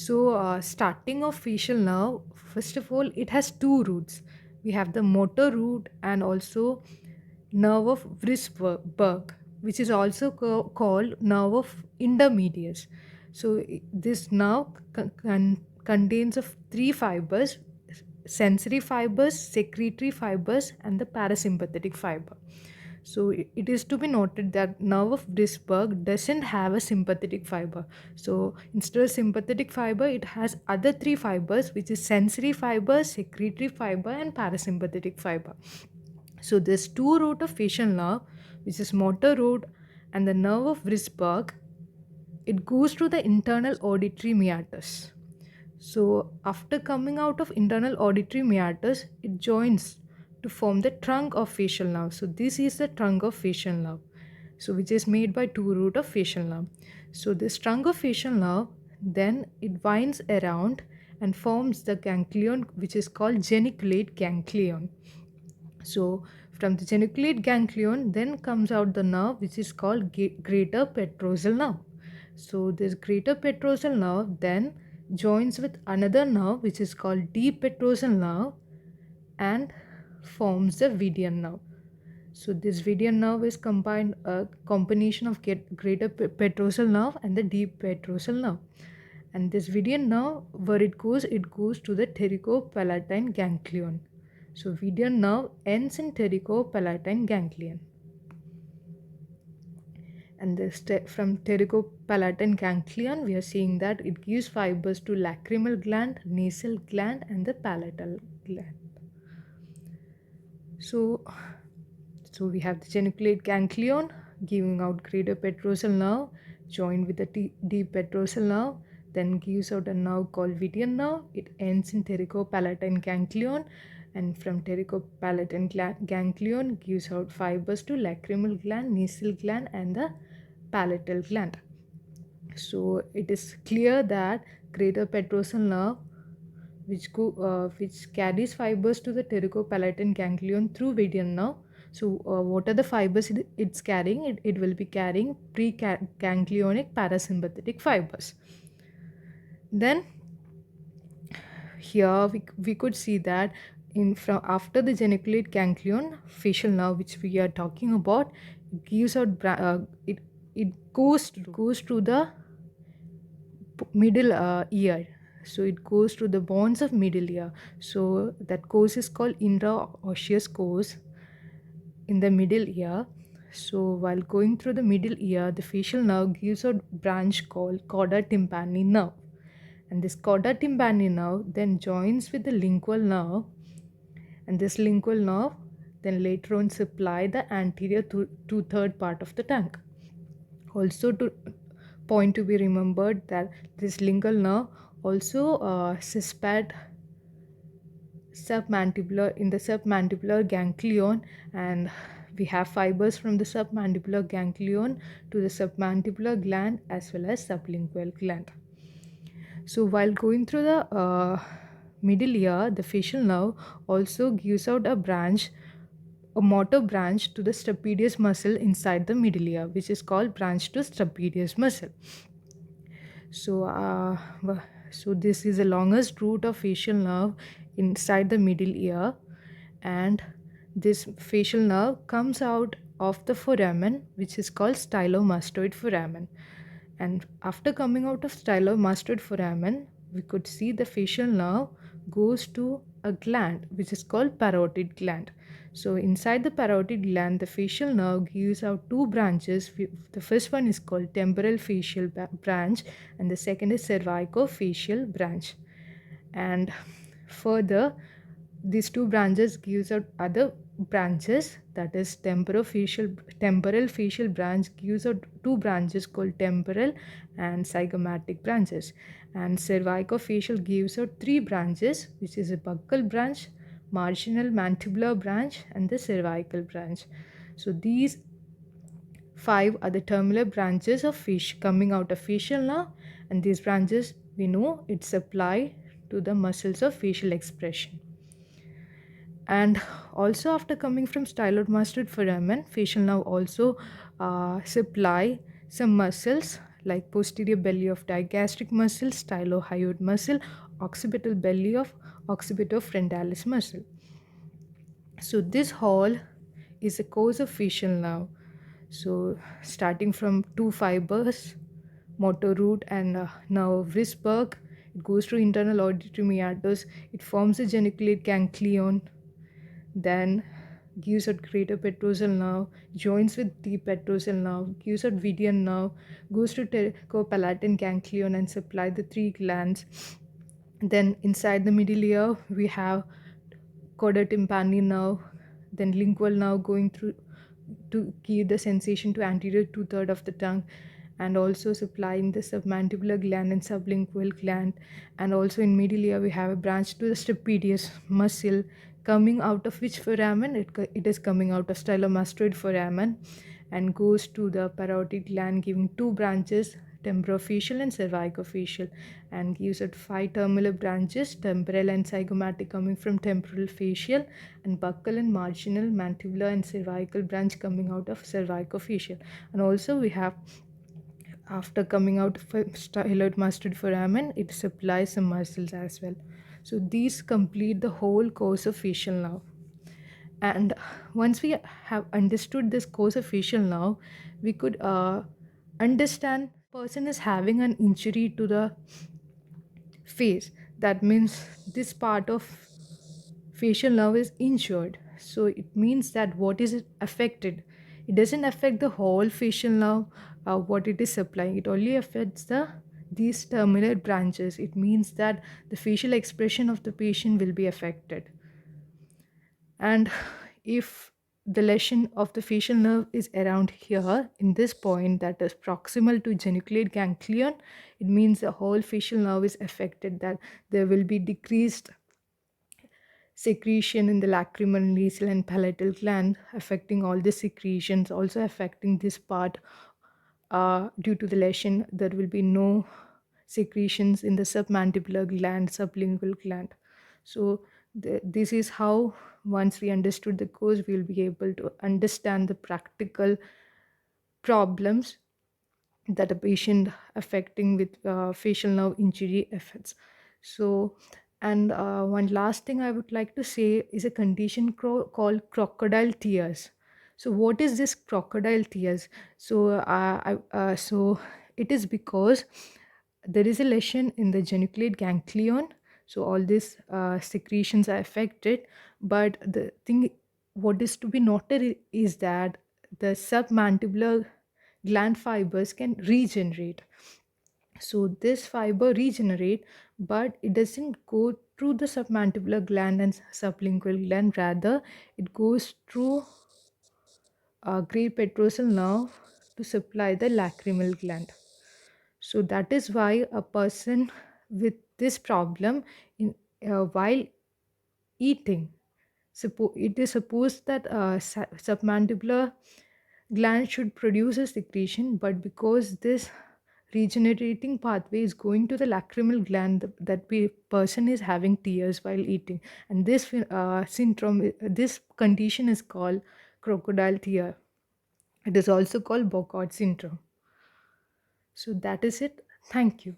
Starting of facial nerve, first of all, it has two roots. We have the motor root and also nerve of Wrisberg, which is also called nerve of intermedius. This nerve contains of three fibers: sensory fibers, secretory fibers, and the parasympathetic fiber. It is to be noted that nerve of Wrisberg doesn't have a sympathetic fiber. So instead of sympathetic fiber, it has other three fibers, which is sensory fiber, secretory fiber, and parasympathetic fiber. So there's two root of facial nerve, which is motor root and the nerve of Wrisberg. It goes to the internal auditory meatus. So after coming out of internal auditory meatus, it joins to form the trunk of facial nerve. So this is the trunk of facial nerve. So which is made by two root of facial nerve. So this trunk of facial nerve, then it winds around and forms the ganglion, which is called geniculate ganglion. So from the geniculate ganglion, then comes out the nerve which is called greater petrosal nerve. So this greater petrosal nerve then joins with another nerve which is called deep petrosal nerve and forms the Vidian nerve. So this Vidian nerve is combined a combination of greater petrosal nerve and the deep petrosal nerve. And this Vidian nerve, where it goes to the pterygopalatine ganglion. So Vidian nerve ends in pterygopalatine ganglion. And this from pterygopalatine ganglion, we are seeing that it gives fibers to lacrimal gland, nasal gland, and the palatal gland. So we have the geniculate ganglion giving out greater petrosal nerve joined with the deep petrosal nerve, then gives out a nerve called Vidian nerve. It ends in pterygopalatine ganglion, and from pterygopalatine ganglion gives out fibers to lacrimal gland, nasal gland, and the palatal gland. So it is clear that greater petrosal nerve which carries fibers to the pterygopalatine ganglion through Vidian nerve. So what are the fibers it's carrying? It will be carrying preganglionic parasympathetic fibers. Then here we could see that from after the geniculate ganglion, facial nerve which we are talking about, gives out it goes to the middle ear. So it goes to the bones of middle ear. So that course is called intraosseous course in the middle ear. So while going through the middle ear, the facial nerve gives a branch called cauda tympani nerve. And this cauda tympani nerve then joins with the lingual nerve, and this lingual nerve then later on supply the anterior two-third part of the tongue. Also to point to be remembered that this lingual nerve also suspend submandibular in the submandibular ganglion, and we have fibers from the submandibular ganglion to the submandibular gland as well as sublingual gland. So while going through the middle ear, the facial nerve also gives out a motor branch to the stapedius muscle inside the middle ear, which is called branch to stapedius muscle. So this is the longest root of facial nerve inside the middle ear, and this facial nerve comes out of the foramen, which is called stylomastoid foramen. And after coming out of stylomastoid foramen, we could see the facial nerve goes to a gland which is called parotid gland. So inside the parotid gland, the facial nerve gives out two branches. The first one is called temporal facial branch, and the second is cervicofacial branch. And further, these two branches gives out other branches, that is temporal facial branch gives out two branches called temporal and zygomatic branches, and cervicofacial gives out three branches, which is a buccal branch, marginal mandibular branch, and the cervical branch. So these five are the terminal branches of fish coming out of facial nerve, and these branches we know it supply to the muscles of facial expression. And also after coming from stylomastoid foramen, facial nerve also supply some muscles like posterior belly of digastric muscle, stylohyoid muscle, occipital belly of occipitofrontalis muscle. So this whole is a causal facial nerve. So starting from two fibers, motor root and nerve of Risberg, it goes to internal auditory meatus. It forms a geniculate ganglion, then gives out greater petrosal nerve, joins with deep petrosal nerve, gives out median nerve, goes to pterygopalatine ganglion and supply the three glands. Then inside the middle ear, we have chordotympani nerve, then lingual nerve going through to give the sensation to anterior two-third of the tongue, and also supplying the submandibular gland and sublingual gland. And also in middle ear we have a branch to the stapedius muscle, coming out of which foramen? It is coming out of stylomastoid foramen and goes to the parotid gland, giving two branches, temporofacial and cervicofacial, and gives it five terminal branches, temporal and zygomatic coming from temporal facial, and buccal and marginal, mandibular and cervical branch coming out of cervicofacial. And also we have, after coming out of styloid mastoid foramen, it supplies some muscles as well. So these complete the whole course of facial nerve. And once we have understood this course of facial nerve, we could understand person is having an injury to the face. That means this part of facial nerve is injured. So it means that what is it affected? It doesn't affect the whole facial nerve, what it is supplying. It only affects these terminal branches. It means that the facial expression of the patient will be affected. And if the lesion of the facial nerve is around here in this point, that is proximal to geniculate ganglion, it means the whole facial nerve is affected, that there will be decreased secretion in the lacrimal, nasal and palatal gland, affecting all the secretions, also affecting this part. Due to the lesion, there will be no secretions in the submandibular gland, sublingual gland. So this is how, once we understood the course, we will be able to understand the practical problems that a patient affecting with facial nerve injury affects. So, and one last thing I would like to say is a condition called crocodile tears. So what is this crocodile tears? So so it is because there is a lesion in the geniculate ganglion, so all these secretions are affected. But the thing what is to be noted is that the submandibular gland fibers can regenerate. So this fiber regenerate, but it doesn't go through the submandibular gland and sublingual gland. Rather, it goes through a great petrosal nerve to supply the lacrimal gland. So that is why a person with this problem, in while eating, it is supposed that submandibular gland should produce a secretion, but because this regenerating pathway is going to the lacrimal gland, that person is having tears while eating, and this syndrome, this condition is called crocodile tear. It is also called Bocard syndrome. So that is it. Thank you.